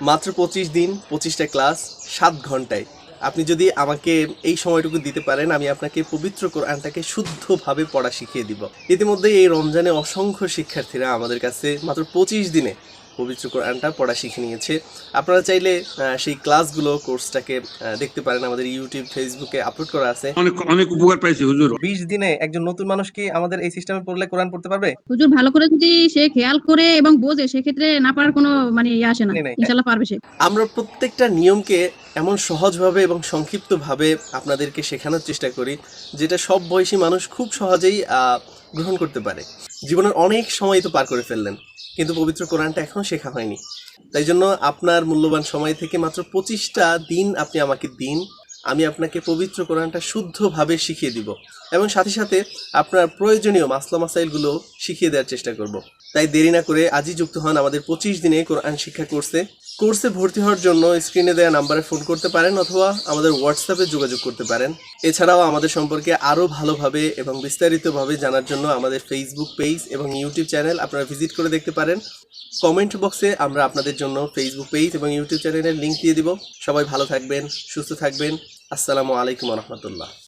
মাত্র 25 দিন, 25টা ক্লাস, 7 ঘন্টায় আপনি যদি আমাকে এই সময়টুকু দিতে পারেন, আমি আপনাকে পবিত্র কোরআনটাকে শুদ্ধভাবে পড়া শিখিয়ে দিব। ইতিমধ্যে এই রমজানে অসংখ্য শিক্ষার্থীরা আমাদের কাছে মাত্র 25 দিনে পবিত্র কোরআনটা পড়া শিখে নিয়েছে। আপনারা চাইলে সেই ক্লাসগুলো, কোর্সটাকে দেখতে পারেন। আমাদের ইউটিউব, ফেসবুকে আপলোড করা আছে। অনেক অনেক উপকার পাইছি হুজুর। 20 দিনে একজন নতুন মানুষ কি আমাদের এই সিস্টেমে পড়লে কোরআন পড়তে পারবে? হুজুর ভালো করে যদি সে খেয়াল করে এবং বোঝে, সেক্ষেত্রে না পারার কোনো আসে না। নেই। ইনশাল্লাহ পারবে সে। আমরা প্রত্যেকটা নিয়মকে এমন সহজভাবে এবং সংক্ষিপ্তভাবে আপনাদেরকে শেখানোর চেষ্টা করি, যেটা সব বয়সী মানুষ খুব সহজেই গ্রহণ করতে পারে। জীবনের অনেক সময় তো পার করে ফেললেন, কিন্তু পবিত্র কোরআনটা এখনও শেখা হয়নি। তাই জন্য আপনার মূল্যবান সময় থেকে মাত্র 25টা দিন আপনি আমাকে দিন, আমি আপনাকে পবিত্র কোরআনটা শুদ্ধভাবে শিখিয়ে দিব এবং সাথে সাথে আপনার প্রয়োজনীয় মাসলা মাসাইলগুলো শিখিয়ে দেওয়ার চেষ্টা করব। তাই দেরি না করে আজই যুক্ত হন আমাদের 25 দিনে কোরআন শিক্ষা কোর্সে ভর্তি হওয়ার জন্য স্ক্রিনে দেওয়া নাম্বারে ফোন করতে পারেন অথবা আমাদের হোয়াটসঅ্যাপে যোগাযোগ করতে পারেন। এছাড়াও আমাদের সম্পর্কে আরও ভালোভাবে এবং বিস্তারিতভাবে জানার জন্য আমাদের ফেসবুক পেজ এবং ইউটিউব চ্যানেল আপনারা ভিজিট করে দেখতে পারেন। কমেন্ট বক্সে আমরা আপনাদের জন্য ফেসবুক পেজ এবং ইউটিউব চ্যানেলের লিঙ্ক দিয়ে দিব। সবাই ভালো থাকবেন, সুস্থ থাকবেন। আসসালামু আলাইকুম ওয়া রাহমাতুল্লাহ।